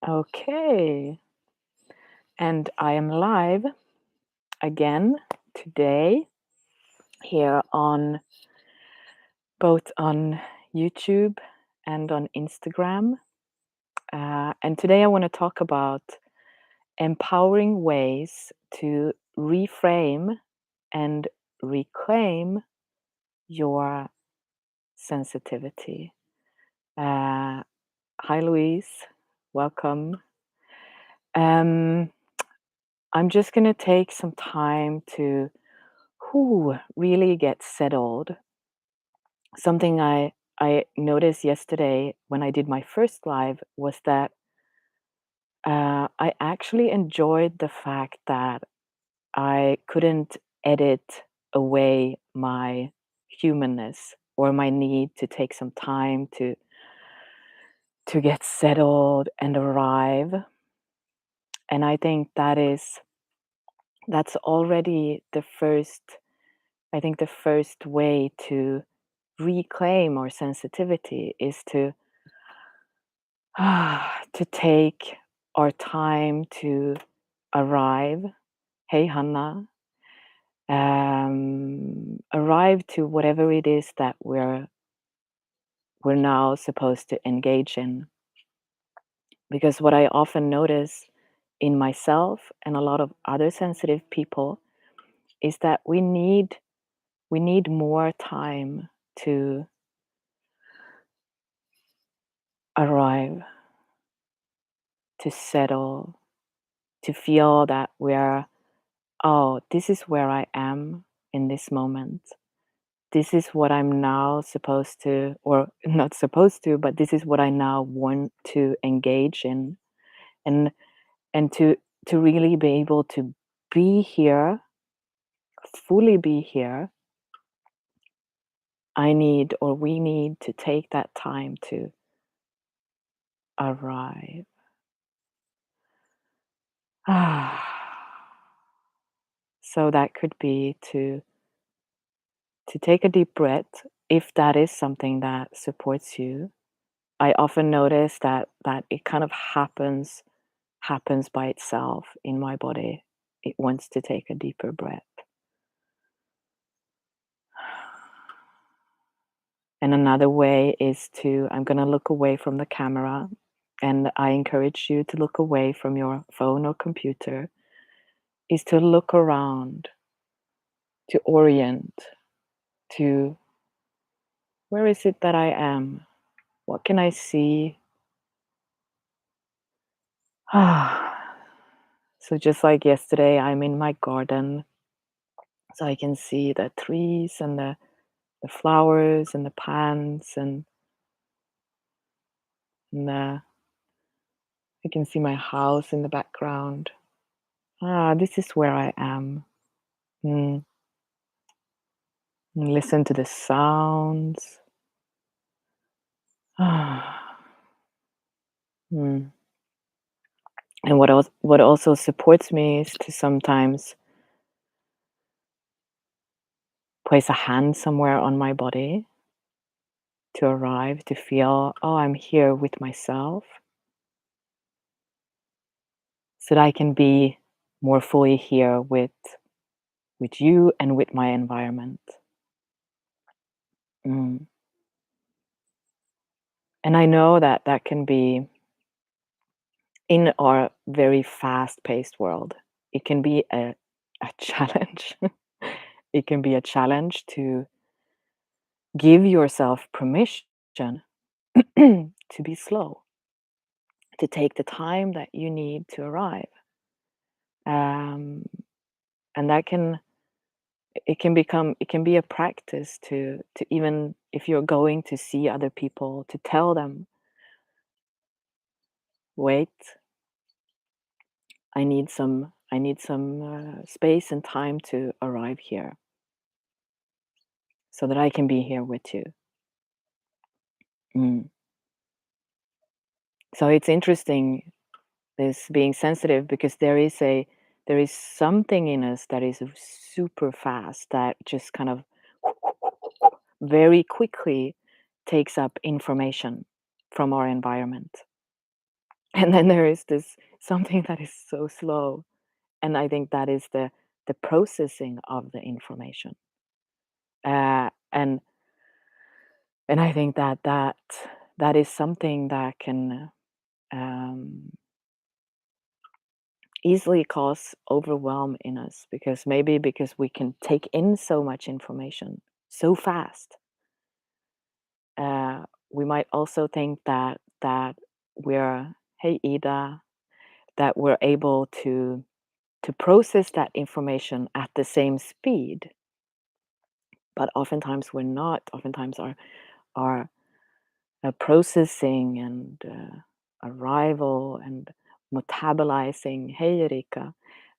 Okay, and I am live again today here on both on YouTube and on Instagram. And today I want to talk about empowering ways to reframe and reclaim your sensitivity. Uh, Hi, Louise. Welcome. Um, I'm just going to take some time to really get settled. Something I noticed yesterday when I did my first live was that I actually enjoyed the fact that I couldn't edit away my humanness or my need to take some time to get settled and arrive. And I think that's already the first, I think the first way to reclaim our sensitivity is to take our time to arrive. Hey, Hannah. Arrive to whatever it is that we're now supposed to engage in. Because what I often notice in myself and a lot of other sensitive people is that we need more time to arrive, to settle, to feel that this is where I am in this moment. This is what I'm now supposed to, or not supposed to, but this is what I now want to engage in. And and to really be able to be here, fully be here, we need to take that time to arrive. So that could be to take a deep breath if that is something that supports you. I often notice that it kind of happens by itself in my body. It wants to take a deeper breath. And another way is I'm going to look away from the camera, and I encourage you to look away from your phone or computer, is to look around, to orient, to where is it that I am? What can I see? So just like yesterday, I'm in my garden, so I can see the trees and the flowers and the plants and I can see my house in the background. This is where I am. Mm. And listen to the sounds. Mm. And what also supports me is to sometimes place a hand somewhere on my body to arrive, to feel, oh, I'm here with myself, so that I can be more fully here with you and with my environment. Mm. And I know that that can be in our very fast-paced world. It can be a challenge. It can be a challenge to give yourself permission to be slow, to take the time that you need to arrive. Um, and that can it can be a practice to even if you're going to see other people, to tell them, wait, I need some space and time to arrive here so that I can be here with you. Mm. So it's interesting, this being sensitive, because there is something in us that is super fast, that just kind of very quickly takes up information from our environment. And then there is this something that is so slow, and I think that is the processing of the information. And I think that that is something that can um, easily cause overwhelm in us, because maybe because we can take in so much information so fast. We might also think that we're, hey Ida, that we're able to process that information at the same speed, but oftentimes we're not. Oftentimes our processing and arrival and metabolizing, hey Erika,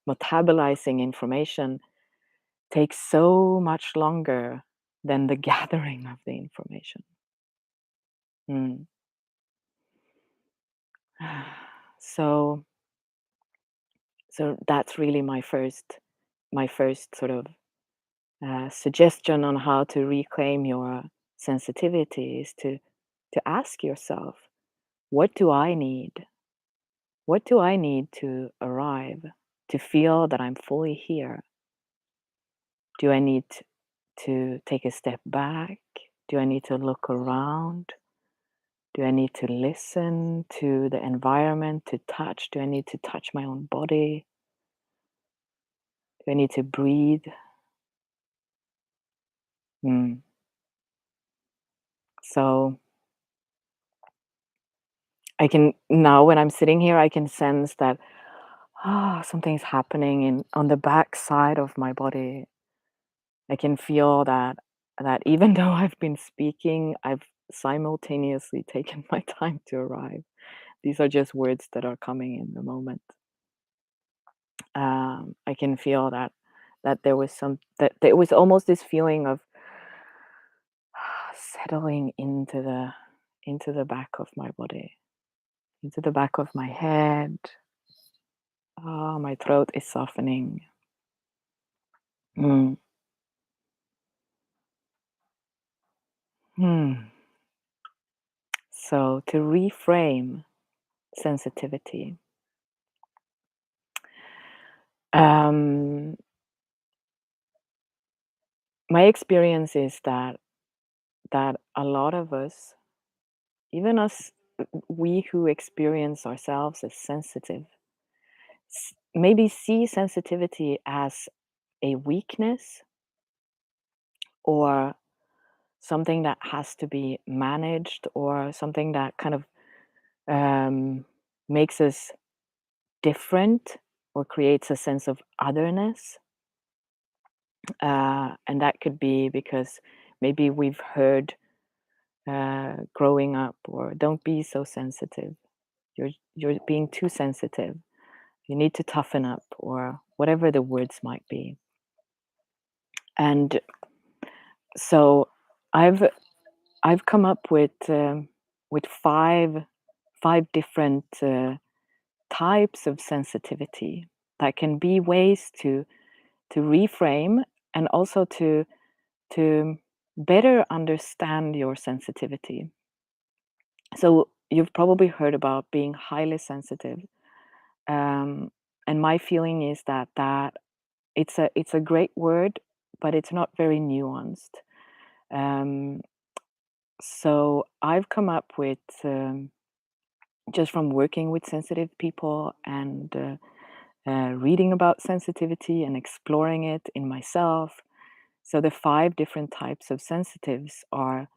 metabolizing information takes so much longer than the gathering of the information. Mm. So so that's really my first sort of suggestion on how to reclaim your sensitivity is to ask yourself, what do I need? What do I need to arrive, to feel that I'm fully here? Do I need to take a step back? Do I need to look around? Do I need to listen to the environment, to touch? Do I need to touch my own body? Do I need to breathe? Mm. So I can now, when I'm sitting here, I can sense that something's happening in on the back side of my body. I can feel that even though I've been speaking, I've simultaneously taken my time to arrive. These are just words that are coming in the moment. I can feel that there was that there was almost this feeling of settling into the back of my body, into the back of my head. My throat is softening. Mm. Hmm. So to reframe sensitivity, um, my experience is that a lot of us, even us, we who experience ourselves as sensitive, maybe see sensitivity as a weakness or something that has to be managed or something that kind of um, makes us different or creates a sense of otherness. And that could be because maybe we've heard growing up, or don't be so sensitive. You're being too sensitive. You need to toughen up, or whatever the words might be. And so I've I've come up with five different types of sensitivity that can be ways to reframe and also to better understand your sensitivity. So you've probably heard about being highly sensitive, um, and my feeling is that it's a great word, but it's not very nuanced. Um, so I've come up with just from working with sensitive people and reading about sensitivity and exploring it in myself. So the five different types of sensitives are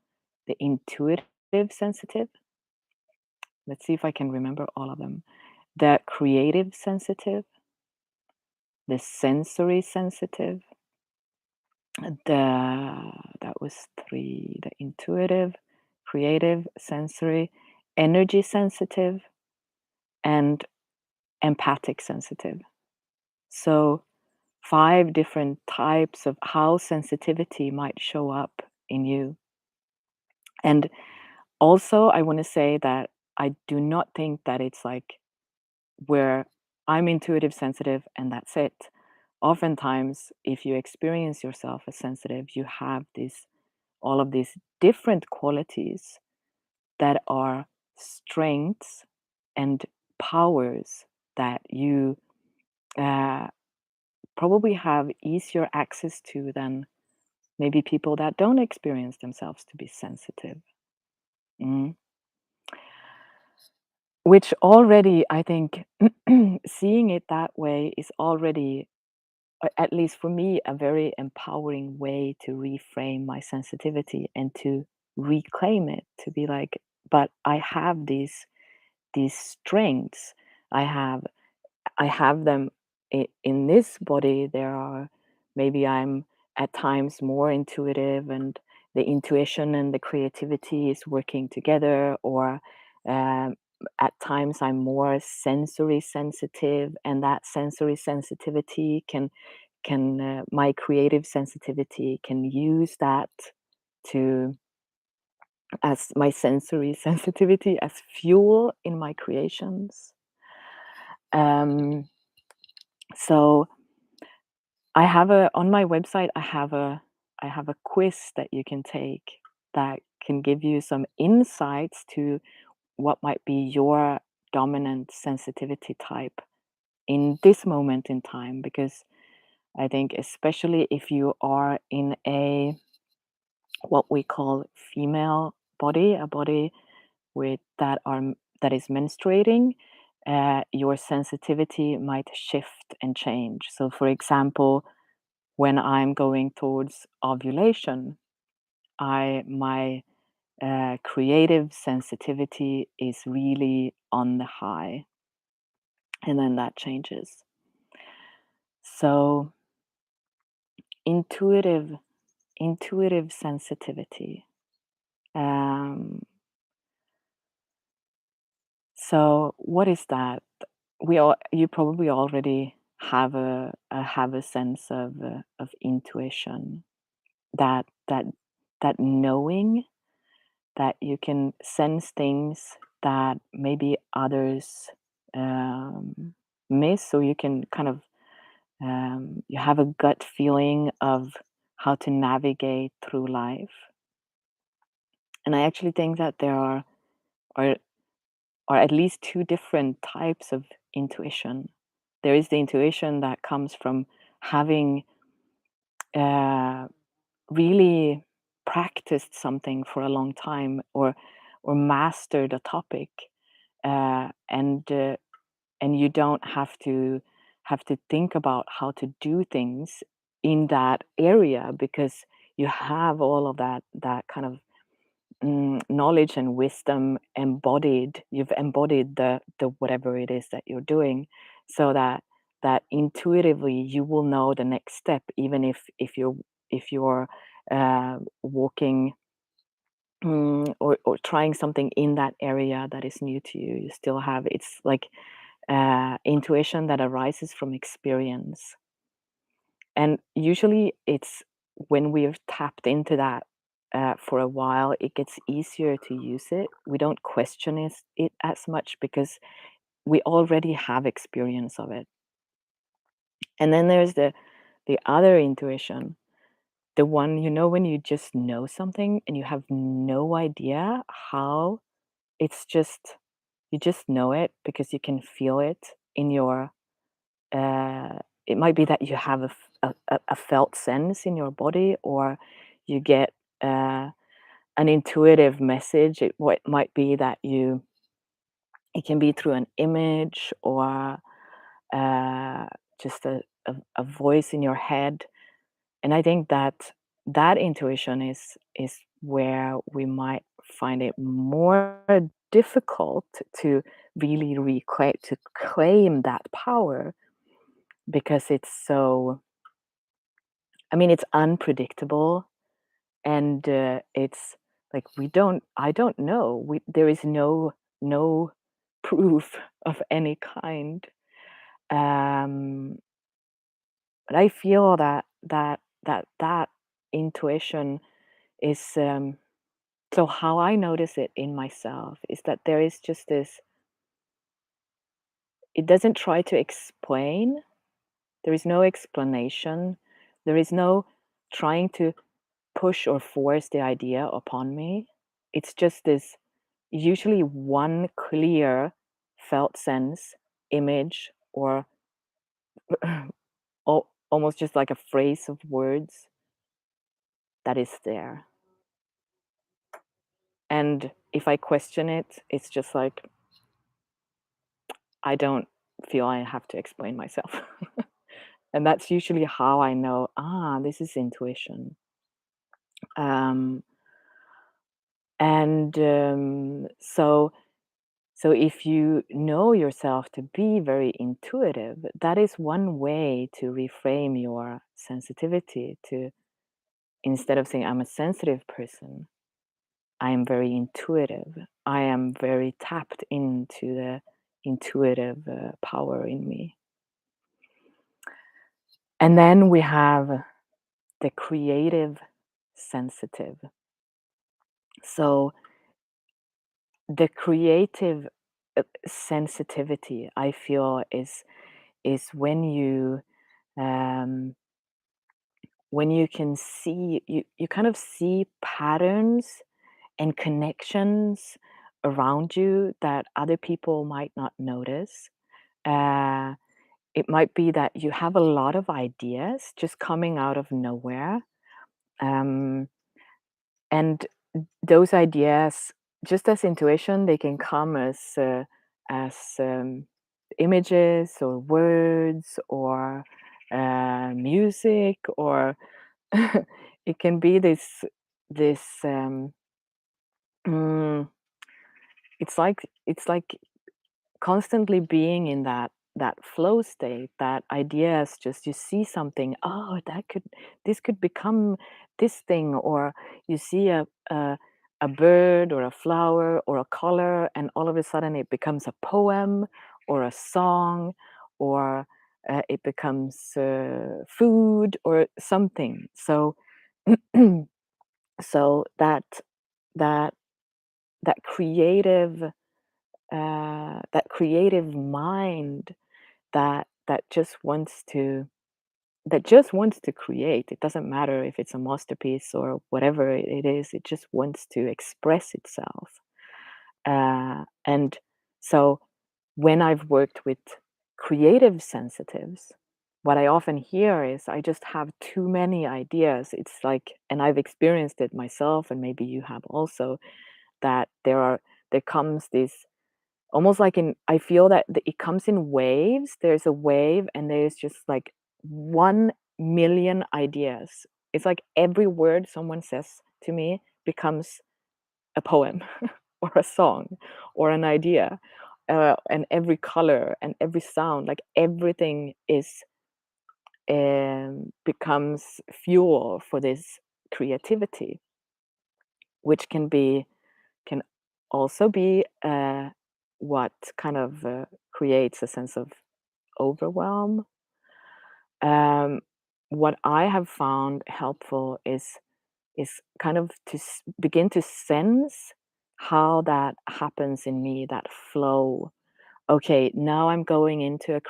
the intuitive sensitive. Let's see if I can remember all of them. The creative sensitive, the sensory sensitive, that was three, the intuitive, creative, sensory, energy sensitive, and empathic sensitive. So five different types of how sensitivity might show up in you. And also, I want to say that I do not think that it's like where I'm intuitive sensitive and that's it. Oftentimes, if you experience yourself as sensitive, you have this all of these different qualities that are strengths and powers that you uh, probably have easier access to than maybe people that don't experience themselves to be sensitive. Mm. Which already, I think, seeing it that way is already, at least for me, a very empowering way to reframe my sensitivity and to reclaim it, to be like, but I have these strengths. I have I have them in this body. There are maybe I'm at times more intuitive, and the intuition and the creativity is working together, or um, at times I'm more sensory sensitive, and that sensory sensitivity can my creative sensitivity can use that to as my sensory sensitivity as fuel in my creations. Um, so I have a on my website, I have a quiz that you can take that can give you some insights to what might be your dominant sensitivity type in this moment in time, because I think especially if you are in a what we call female body, a body with that is menstruating, your sensitivity might shift and change. So for example, when I'm going towards ovulation, I my creative sensitivity is really on the high, and then that changes. So intuitive, intuitive sensitivity. Um, so what is that? We all You probably already have a sense of intuition, that that knowing that you can sense things that maybe others um, miss. So you can kind of you have a gut feeling of how to navigate through life. And I actually think that there are, are at least two different types of intuition. There is the intuition that comes from having uh, really practiced something for a long time, or mastered a topic, uh, and uh, and you don't have to think about how to do things in that area, because you have all of that kind of knowledge and wisdom embodied. You've embodied the whatever it is that you're doing, so that intuitively you will know the next step, even if you're walking, or trying something in that area that is new to you. You still have, it's like intuition that arises from experience. And usually it's when we've tapped into that for a while, it gets easier to use it. We don't question it as much because we already have experience of it. And then there's the other intuition, the one, when you just know something and you have no idea how. It's just, you just know it because you can feel it in your it might be that you have a felt sense in your body, or you get uh, an intuitive message. What might be that it can be through an image, or uh, just a voice in your head. And I think that that intuition is where we might find it more difficult to really reclaim to claim that power, because it's so, I mean, it's unpredictable, and it's like I don't know. There is no proof of any kind. Um, but I feel that intuition is, so how I notice it in myself is that there is just this. It doesn't try to explain. There is no explanation. There is no trying to push or force the idea upon me. It's just this, usually one clear felt sense, image, or almost just like a phrase of words that is there. And if I question it, it's just like I don't feel I have to explain myself. And that's usually how I know, this is intuition. Um, and so if you know yourself to be very intuitive, that is one way to reframe your sensitivity to, instead of saying I'm a sensitive person, I am very intuitive. I am very tapped into the intuitive power in me. And then we have the creative sensitive. So the creative sensitivity, I feel, is um, when you can see, you kind of see patterns and connections around you that other people might not notice. Uh, it might be that you have a lot of ideas just coming out of nowhere. Um, and those ideas, just as intuition, they can come as images or words or music, or it can be this mm, it's like constantly being in that flow state, that ideas, just you see something, this could become this thing, or you see a bird or a flower or a color, and all of a sudden it becomes a poem or a song, or it becomes food or something. So so that that creative that creative mind that just wants to create. It doesn't matter if it's a masterpiece or whatever it is. It just wants to express itself. And so when I've worked with creative sensitives, what I often hear is I just have too many ideas. It's like, and I've experienced it myself, and maybe you have also, that there comes this, almost like in, I feel that it comes in waves. There's a wave and there's just like 1 million ideas. It's like every word someone says to me becomes a poem or a song or an idea. And every color and every sound, like everything is becomes fuel for this creativity, which can also be what kind of creates a sense of overwhelm. Um, what I have found helpful is kind of to begin to sense how that happens in me, that flow. Okay, now I'm going into a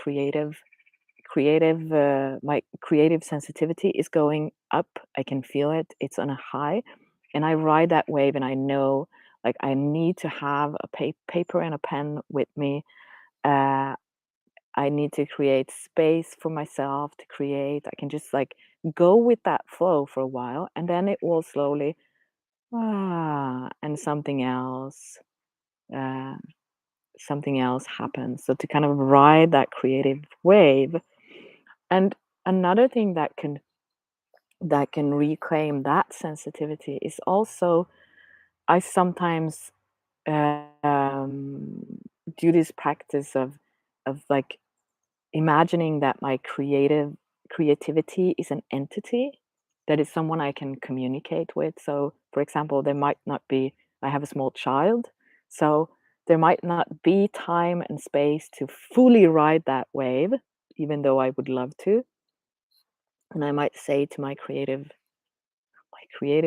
my creative sensitivity is going up. I can feel it. It's on a high, and I ride that wave, and I know, like, I need to have a paper and a pen with me. uh, I need to create space for myself to create. I can just like go with that flow for a while, and then it will slowly, and uh, something else happens. So to kind of ride that creative wave. And another thing that can reclaim that sensitivity is also, I sometimes um, do this practice of like imagining that my creativity is an entity, that is someone I can communicate with. So, for example, there might not be, I have a small child, so there might not be time and space to fully ride that wave, even though I would love to. And I might say to my creative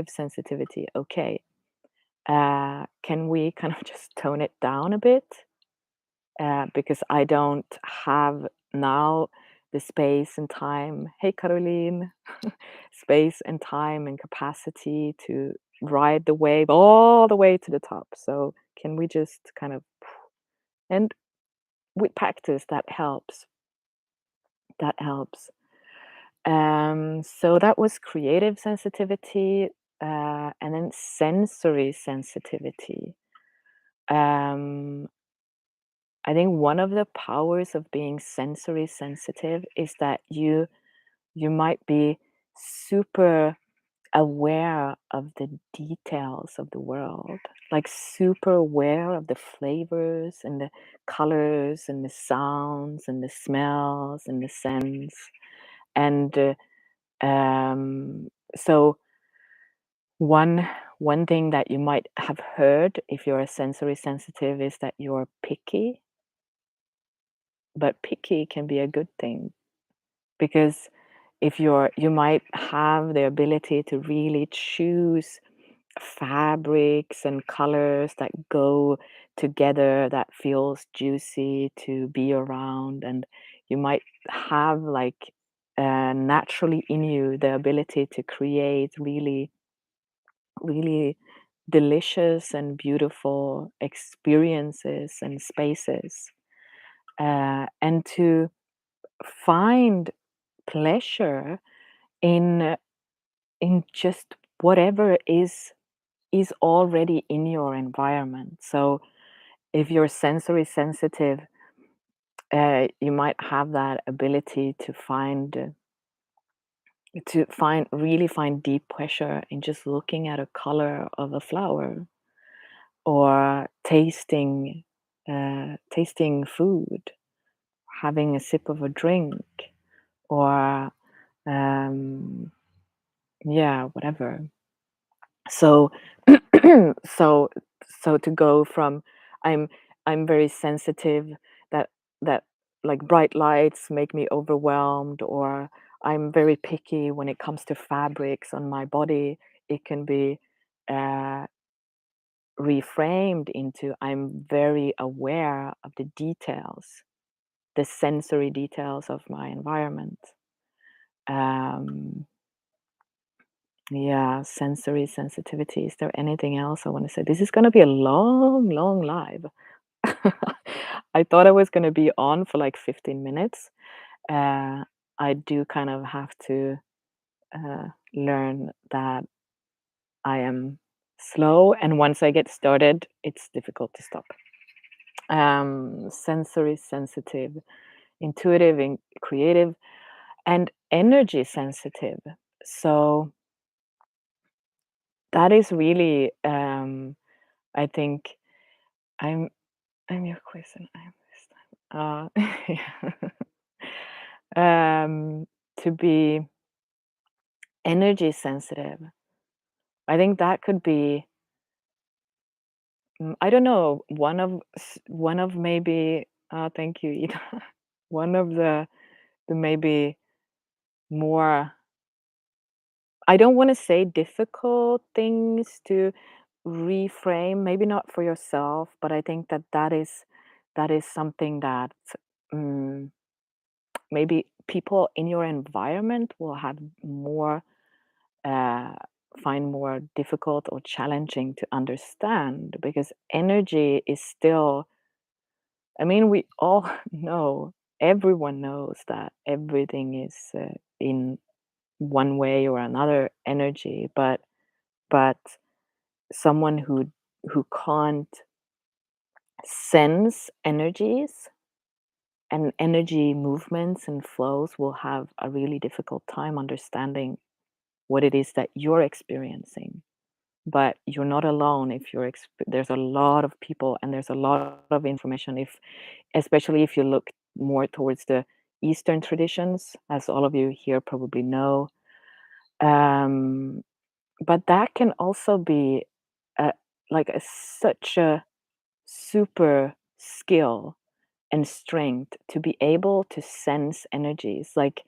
sensitivity, okay, can we kind of just tone it down a bit? Because I don't have now the space and time. Hey, Caroline, space and time and capacity to ride the wave all the way to the top. So can we just kind of, and with practice, that helps. So that was creative sensitivity, and then sensory sensitivity. Um, I think one of the powers of being sensory sensitive is that you might be super aware of the details of the world, like super aware of the flavors and the colors and the sounds and the smells and the scents. And so one thing that you might have heard if you're a sensory sensitive is that you're picky, but picky can be a good thing because if you might have the ability to really choose fabrics and colors that go together that feels juicy to be around, and you might have like naturally in you the ability to create really delicious and beautiful experiences and spaces, and to find pleasure in in just whatever is already in your environment. So if you're sensory sensitive, you might have that ability to find deep pleasure in just looking at a color of a flower, or tasting food, having a sip of a drink, or um, yeah, whatever. So so so to go from I'm I'm very sensitive, that that like bright lights make me overwhelmed, or I'm very picky when it comes to fabrics on my body, it can be uh, reframed into I'm very aware of the details, the sensory details of my environment. Um, Yeah, sensory sensitivity. Is there anything else I want to say? This is going to be a long, long live. I thought I was going to be on for like 15 minutes. Uh, I do kind of have to learn that I am slow, and once I get started, it's difficult to stop. Sensory sensitive, intuitive, and creative, and energy sensitive. So that is really, I think, I'm I'm your question. I'm this time. Yeah. To be energy sensitive, I think that could be. I don't know. One of maybe. Thank you, Ida. One of the maybe more. I don't want to say difficult things to reframe. Maybe not for yourself, but I think that is something that. mm Maybe people in your environment will have more uh, find more difficult or challenging to understand, because energy is still, I mean, we all know, everyone knows that everything is in one way or another energy, but someone who can't sense energies and energy movements and flows will have a really difficult time understanding what it is that you're experiencing. But you're not alone. If there's a lot of people and there's a lot of information, if especially if you look more towards the Eastern traditions, as all of you here probably know. um, but that can also be a, like such a super skill and strength to be able to sense energies. Like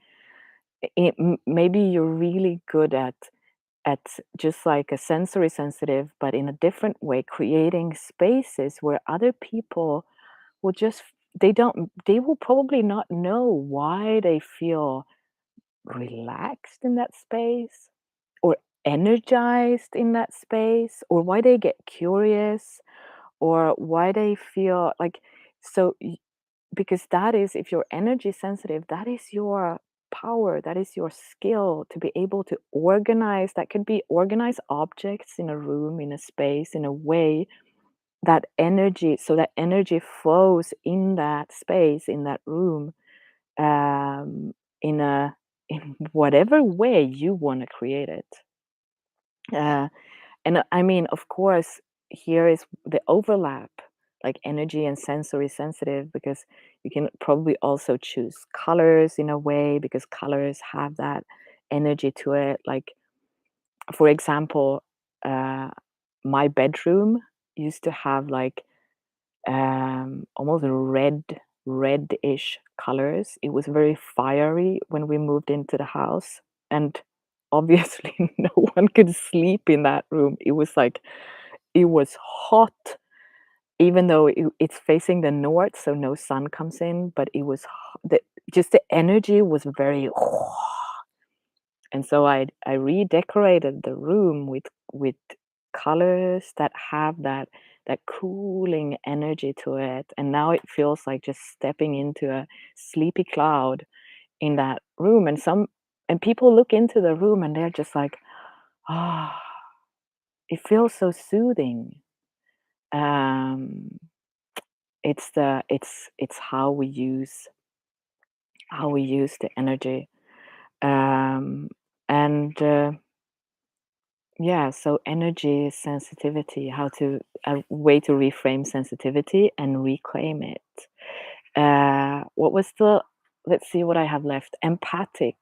maybe you're really good at just like a sensory sensitive, but in a different way, creating spaces where other people will just they will probably not know why they feel relaxed in that space, or energized in that space, or why they get curious, or why they feel like so. because that is, if you're energy sensitive, that is your power, that is your skill to be able to organize. That could be organize objects in a room, in a space, in a way that energy, so that energy flows in that space, in that room, um, in a in whatever way you want to create it. Uh, and I mean, of course, here is the overlap, like energy and sensory sensitive, because you can probably also choose colors in a way, because colors have that energy to it. Like, for example, uh, my bedroom used to have like almost reddish colors. It was very fiery when we moved into the house, and obviously no one could sleep in that room. It was like it was hot, even though it's facing the north, so no sun comes in. But it was just the energy was very. And so I redecorated the room with colors that have that cooling energy to it, and now it feels like just stepping into a sleepy cloud in that room. And people look into the room and they're just like, ah, it feels so soothing. Um, it's how we use the energy, um, and yeah, so energy sensitivity, how to a way to reframe sensitivity and reclaim it. What was the let's see what I have left. Empathic.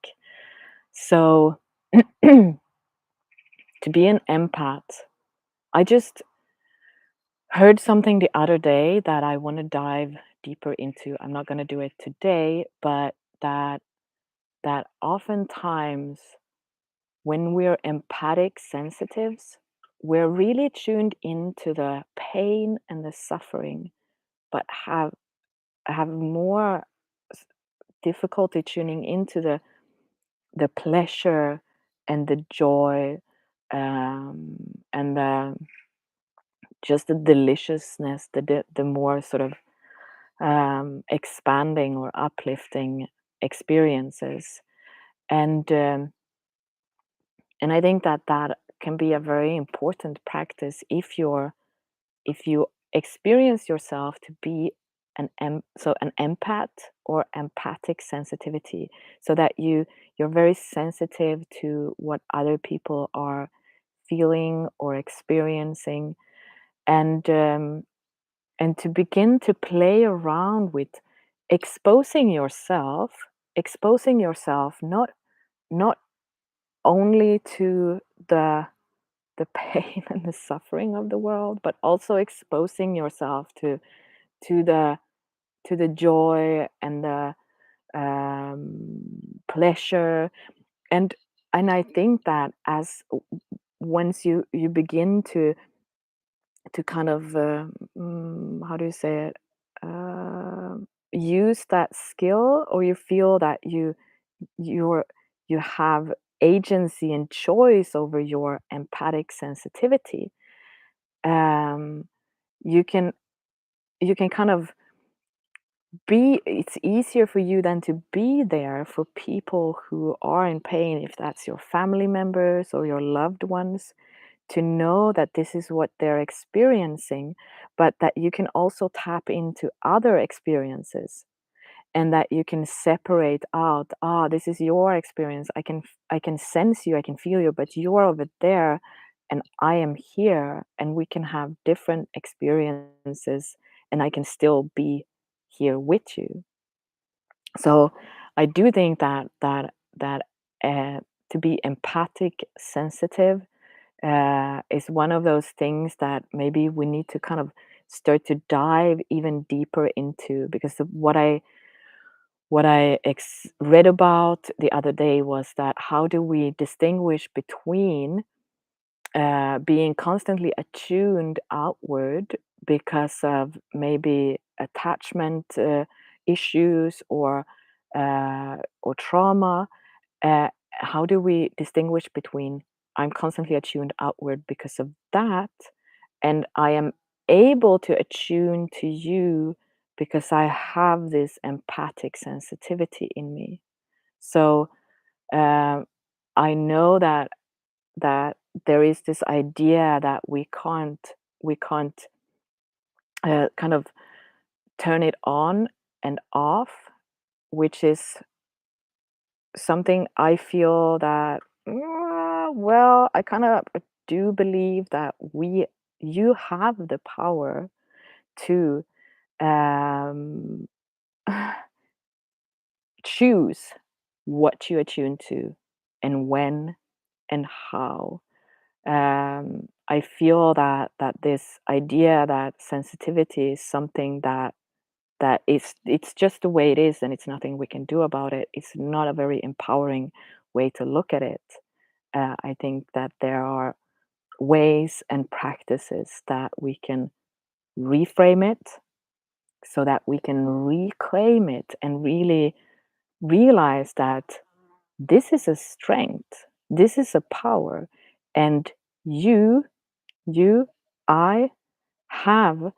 So to be an empath, I just heard something the other day that I want to dive deeper into. I'm not going to do it today, but that oftentimes when we're empathic sensitives, we're really tuned into the pain and the suffering, but have more s- difficulty tuning into the pleasure and the joy, and the just the deliciousness, the more sort of expanding or uplifting experiences. And and I think that that can be a very important practice if you experience yourself to be an empath or empathic sensitivity, so that you're very sensitive to what other people are feeling or experiencing, and and to begin to play around with exposing yourself exposing yourself, not only to the pain and the suffering of the world, but also exposing yourself to the to the joy and the pleasure. And I think that as once you begin to kind of how do you say it, use that skill, or you feel that you're you have agency and choice over your empathic sensitivity, um, you can you can kind of be it's easier for you then to be there for people who are in pain, if that's your family members or your loved ones, to know that this is what they're experiencing, but that you can also tap into other experiences, and that you can separate out, ah, this is your experience. I can sense you, I can feel you, but you're over there and I am here, and we can have different experiences, and I can still be here with you. So I do think that uh, to be empathic sensitive is one of those things that maybe we need to kind of start to dive even deeper into, because what I read about the other day was that how do we distinguish between being constantly attuned outward because of maybe attachment issues or trauma? How do we distinguish between I'm constantly attuned outward because of that, and I am able to attune to you because I have this empathic sensitivity in me. So um, I know that there is this idea that we can't kind of turn it on and off, which is something I feel that well, I kind of do believe that we you have the power to um, choose what you attune to and when and how. I feel that this idea that sensitivity is something that it's just the way it is and it's nothing we can do about it. It's not a very empowering way to look at it. I think that there are ways and practices that we can reframe it so that we can reclaim it and really realize that this is a strength, this is a power, and you, you, I have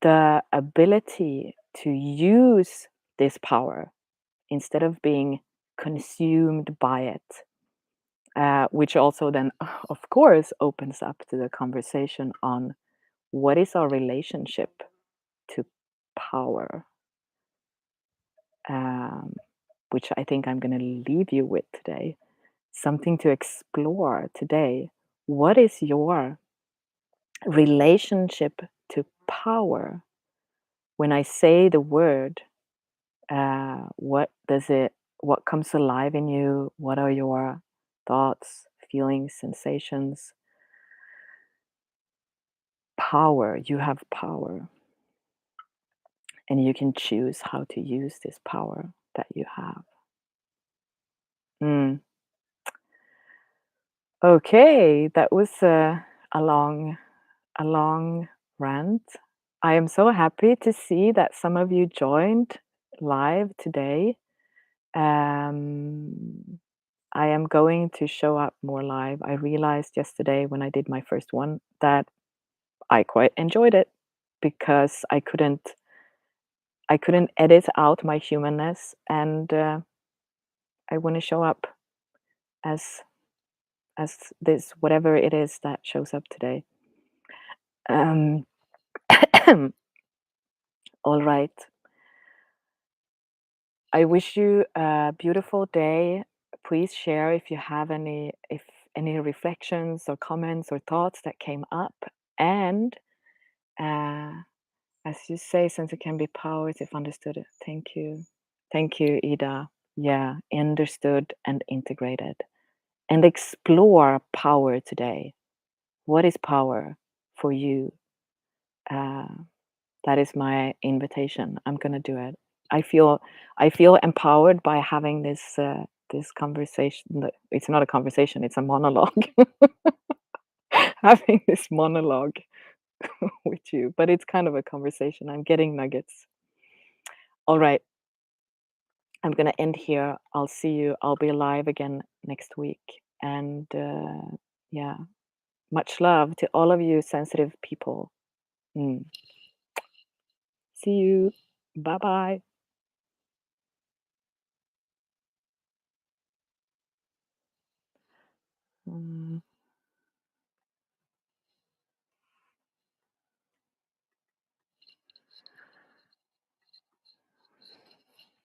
the ability to use this power instead of being consumed by it. Which also then, of course, opens up to the conversation on what is our relationship to power, um, which I think I'm going to leave you with today. Something to explore today. What is your relationship to power? When I say the word, what does it, what comes alive in you? What are your thoughts, feelings, sensations? Power, you have power, and you can choose how to use this power that you have. Mm. Okay, that was a long, a long rant. I am so happy to see that some of you joined live today. Um, I am going to show up more live. I realized yesterday when I did my first one that I quite enjoyed it because I couldn't edit out my humanness, and I want to show up as this whatever it is that shows up today. Um, all right. I wish you a beautiful day. Please share if you have any reflections or comments or thoughts that came up. And uh, as you say, since it can be powers if understood. Thank you, Ida. Yeah, understood and integrated. And explore power today. What is power for you? Uh, that is my invitation. I'm gonna do it. I feel I feel empowered by having this conversation. It's not a conversation; it's a monologue. Having this monologue with you, but it's kind of a conversation. I'm getting nuggets. All right, I'm gonna end here. I'll see you. I'll be live again next week, and yeah, much love to all of you sensitive people. Mm. See you. Bye bye. Mm.